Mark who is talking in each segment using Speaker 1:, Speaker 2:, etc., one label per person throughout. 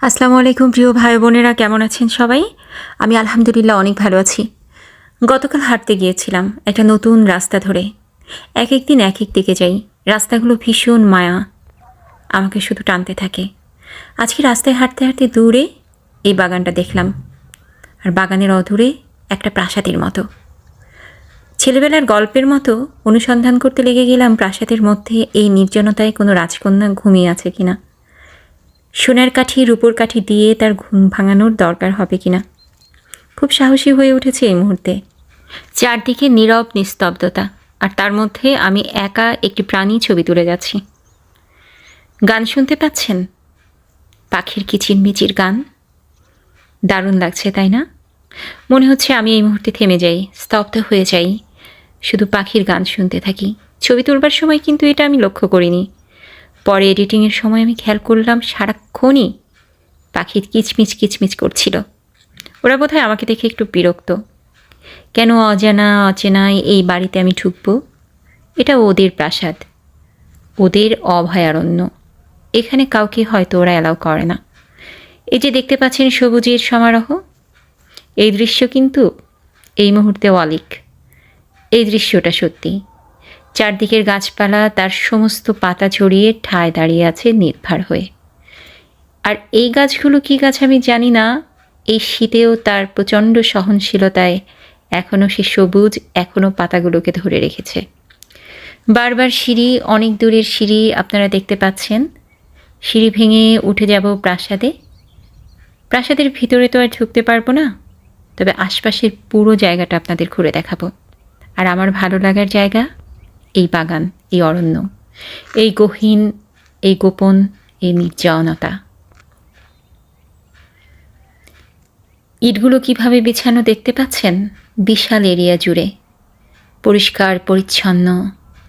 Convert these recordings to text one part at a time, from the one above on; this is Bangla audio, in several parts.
Speaker 1: আসসালামু আলাইকুম প্রিয় ভাই বোনেরা, কেমন আছেন সবাই? আমি আলহামদুলিল্লাহ অনেক ভালো আছি। গতকাল হাঁটতে গিয়েছিলাম একটা নতুন রাস্তা ধরে। এক এক দিন এক এক দিকে যাই। রাস্তাগুলো ভীষণ মায়া, আমাকে শুধু টানতে থাকে। আজকে রাস্তায় হাঁটতে হাঁটতে দূরে এই বাগানটা দেখলাম, আর বাগানের অদূরে একটা প্রাসাদের মতো। ছেলেবেলার গল্পের মতো অনুসন্ধান করতে লেগে গেলাম প্রাসাদের মধ্যে এই নির্জনতায় কোনো রাজকন্যা ঘুমিয়ে আছে কিনা, সোনার কাঠি রূপোর কাঠি দিয়ে তার ঘুম ভাঙানোর দরকার হবে কিনা। খুব সাহসী হয়ে উঠেছে এই মুহূর্তে। চারদিকে নীরব নিস্তব্ধতা, আর তার মধ্যে আমি একা একটি প্রাণী ছবি তুলে যাচ্ছি। গান শুনতে পাচ্ছেন? পাখির কিচিরমিচির গান। দারুণ লাগছে, তাই না? মনে হচ্ছে আমি এই মুহূর্তে থেমে যাই, স্তব্ধ হয়ে যাই, শুধু পাখির গান শুনতে থাকি। ছবি তুলবার সময় কিন্তু এটা আমি লক্ষ্য করিনি। পরে এডিটিংয়ের সময় আমি খেয়াল করলাম সারাক্ষণই পাখির কিচমিচ কিচমিচ করছিল। ওরা বোধহয় আমাকে দেখে একটু বিরক্ত। কেন অচেনায় এই বাড়িতে আমি ঢুকবো? এটা ওদের প্রাসাদ, ওদের অভয়ারণ্য। এখানে কাউকে হয়তো ওরা অ্যালাউ করে না। এই যে দেখতে পাচ্ছেন সবুজের সমারোহ, এই দৃশ্য কিন্তু এই মুহূর্তে অলিক। এই দৃশ্যটা সত্যি। চারদিকের গাছপালা তার সমস্ত পাতা ছড়িয়ে ঠায় দাঁড়িয়ে আছে নির্ভার হয়ে। আর এই গাছগুলো কী গাছ আমি জানি না, এই শীতেও তার প্রচণ্ড সহনশীলতায় এখনও সে সবুজ, এখনও পাতাগুলোকে ধরে রেখেছে। বারবার সিঁড়ি, অনেক দূরের সিঁড়ি আপনারা দেখতে পাচ্ছেন। সিঁড়ি ভেঙে উঠে যাব প্রাসাদে। প্রাসাদের ভিতরে তো আর ঢুকতে পারবো না, তবে আশপাশের পুরো জায়গাটা আপনাদের ঘুরে দেখাবো। আর আমার ভালো লাগার জায়গা এই বাগান, এই অরণ্য, এই গহীন, এই গোপন, এই নির্জনতা। ইটগুলো কিভাবে বিছানো দেখতে পাচ্ছেন? বিশাল এরিয়া জুড়ে, পরিষ্কার পরিচ্ছন্ন,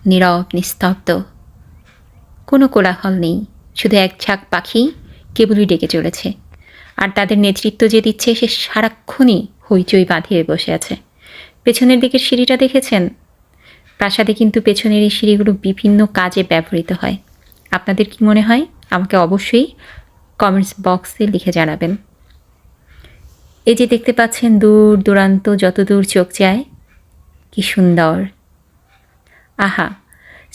Speaker 1: নীরব নিস্তব্ধ, কোনো কোলাহল নেই। শুধু এক ঝাঁক পাখি কেবলই ডেকে চলেছে, আর তাদের নেতৃত্ব যে দিচ্ছে সে সারাক্ষণই হইচই বাঁধিয়ে বসে আছে। পেছনের দিকের সিঁড়িটা দেখেছেন? প্রাসাদে কিন্তু পেছনের এই সিঁড়িগুলো বিভিন্ন কাজে ব্যবহৃত হয়। আপনাদের কি মনে হয়? আমাকে অবশ্যই কমেন্টস বক্সে লিখে জানাবেন। এই যে দেখতে পাচ্ছেন দূর দূরান্ত, যত দূর চোখ যায়, কি সুন্দর। আহা,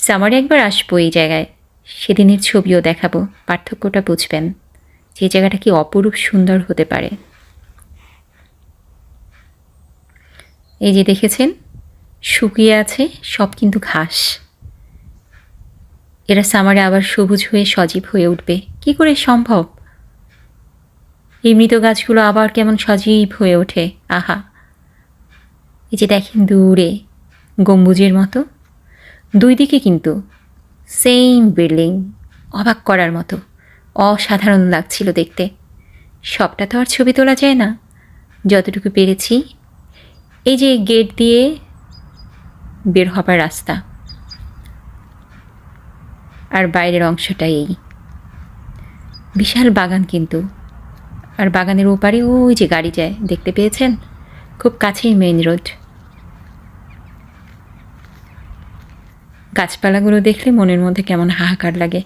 Speaker 1: সামারে একবার আসবো এই জায়গায়, সেদিনের ছবিও দেখাবো, পার্থক্যটা বুঝবেন যে জায়গাটা কি অপরূপ সুন্দর হতে পারে। এই যে দেখেছেন শুকিয়ে আছে সব, কিন্তু ঘাস। এরা সামারে আবার সবুজ হয়ে সজীব হয়ে উঠবে কি করে সম্ভব? এই মৃত গাছগুলো আবার কেমন সজীব হয়ে ওঠে। আহা, এই যে দেখেন দূরে গম্বুজের মতো, দুই দিকে কিন্তু সেম বিল্ডিং। অবাক করার মতো, অসাধারণ লাগছিল দেখতে। সবটা তো আর ছবি তোলা যায় না, যতটুকু পেরেছি। এই যে গেট দিয়ে বের হবার রাস্তা, আর বাইরের অংশটা এই বিশাল বাগান কিন্তু। আর বাগানের ওপারে ওই যে গাড়ি যায়, দেখতে পেয়েছেন? খুব কাছেই মেইন রোড। গাছপালাগুলো দেখলে মনের মধ্যে কেমন হাহাকার লাগে।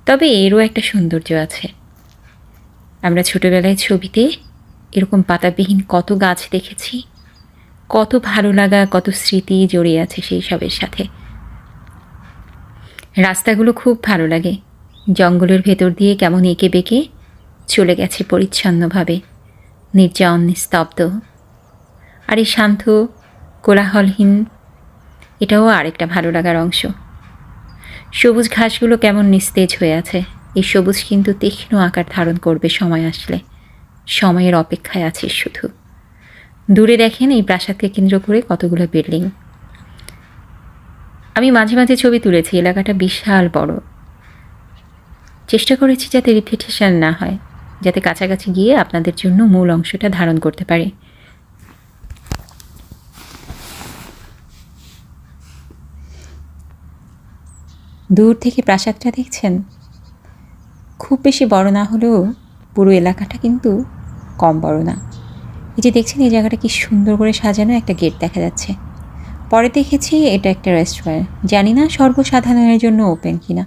Speaker 1: তবে এরও একটা সৌন্দর্য আছে। আমরা ছোটোবেলায় ছবিতে এরকম পাতাবিহীন কত গাছ দেখেছি, কত ভালো লাগা, কত স্মৃতি জড়িয়ে আছে সেই সবের সাথে। রাস্তাগুলো খুব ভালো লাগে, জঙ্গলের ভেতর দিয়ে কেমন এঁকে বেঁকে চলে গেছে পরিচ্ছন্নভাবে, নির্জন নিস্তব্ধ। আর এই শান্ত কোলাহলহীন, এটাও আরেকটা ভালো লাগার অংশ। সবুজ ঘাসগুলো কেমন নিস্তেজ হয়ে আছে। এই সবুজ কিন্তু তীক্ষ্ণ আকার ধারণ করবে সময় আসলে। সময়ের অপেক্ষায় আছে শুধু। দূরে দেখেন এই প্রাসাদকে কেন্দ্র করে কতগুলো বিল্ডিং। আমি মাঝে মাঝে ছবি তুলেছি, এলাকাটা বিশাল বড়। চেষ্টা করেছি যাতে রিপিটেশন না হয়, যাতে কাছাকাছি গিয়ে আপনাদের জন্য মূল অংশটা ধারণ করতে পারি। দূর থেকে প্রাসাদটা দেখছেন? খুব বেশি বড় না হলেও পুরো এলাকাটা কিন্তু কম বড় না। এই যে দেখছেন এই জায়গাটা কি সুন্দর করে সাজানো, একটা গেট দেখা যাচ্ছে। পরে দেখেছি এটা একটা রেস্টুরেন্ট, জানি না সর্বসাধারণের জন্য ওপেন কিনা।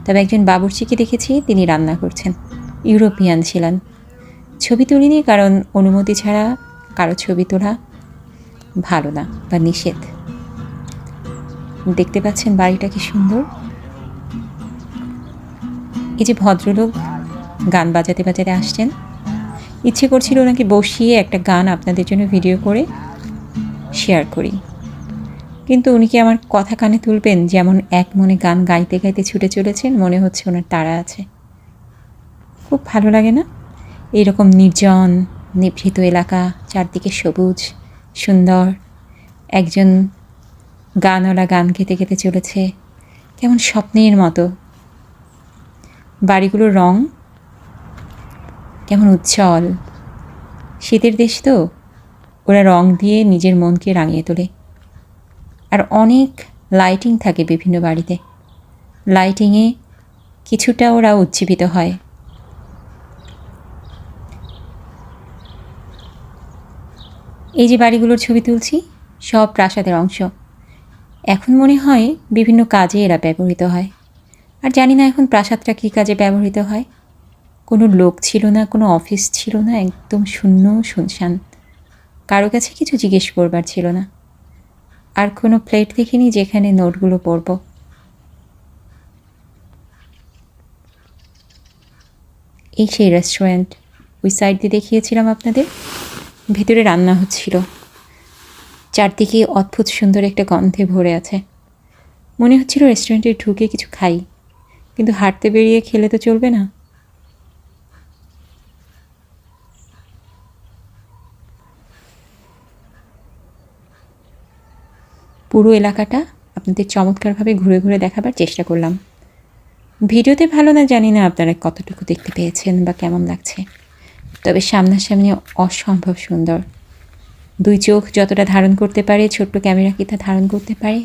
Speaker 1: তবে একজন বাবুর্চিকে দেখেছি, তিনি রান্না করছেন। ইউরোপিয়ান ছিলেন। ছবি তুলিনি কারণ অনুমতি ছাড়া কারো ছবি তোলা ভালো না বা নিষেধ। দেখতে পাচ্ছেন বাড়িটা কি সুন্দর। এই যে ভদ্রলোক গান বাজাতে বাজাতে আসছেন, ইচ্ছে করছিল ওনাকে বসিয়ে একটা গান আপনাদের জন্য ভিডিও করে শেয়ার করি, কিন্তু উনি কি আমার কথা কানে তুলবেন? যেমন এক মনে গান গাইতে গাইতে ছুটে চলেছেন, মনে হচ্ছে ওনার তাড়া আছে। খুব ভালো লাগে না এইরকম নির্জন নিভৃত এলাকা, চারদিকে সবুজ সুন্দর, একজন গানওয়ালা গান গেতে গেতে চলেছে, কেমন স্বপ্নের মতো। বাড়িগুলোর রং কেমন উজ্জ্বল, শীতের দেশ তো, ওরা রং দিয়ে নিজের মনকে রাঙিয়ে তোলে। আর অনেক লাইটিং থাকে বিভিন্ন বাড়িতে, লাইটিংয়ে কিছুটা ওরা উজ্জীবিত হয়। এই যে বাড়িগুলোর ছবি তুলছি সব প্রাসাদের অংশ। এখন মনে হয় বিভিন্ন কাজে এরা ব্যবহৃত হয়। আর জানি না এখন প্রাসাদটা কী কাজে ব্যবহৃত হয়। কোনো লোক ছিল না, কোনো অফিস ছিল না, একদম শূন্য শুনশান, কারো কাছে কিছু জিজ্ঞেস করবার ছিল না। আর কোনো প্লেট দেখিনি যেখানে নোটগুলো পড়ব। এই সেই রেস্টুরেন্ট, ওই সাইড দিয়ে দেখিয়েছিলাম আপনাদের, ভেতরে রান্না হচ্ছিল, চারদিকে অদ্ভুত সুন্দর একটা গন্ধে ভরে আছে। মনে হচ্ছিল রেস্টুরেন্টে ঢুকে কিছু খাই, কিন্তু হাঁটতে বেরিয়ে খেলে তো চলবে না। পুরো এলাকাটা আপনাদের চমৎকারভাবে ঘুরে ঘুরে দেখাবার চেষ্টা করলাম। ভিডিওতে ভালো না জানি না আপনারা কতটুকু দেখতে পেয়েছেন বা কেমন লাগছে, তবে সামনাসামনি অসম্ভব সুন্দর। দুই চোখ যতটা ধারণ করতে পারে, ছোট্ট ক্যামেরা কি তা ধারণ করতে পারে?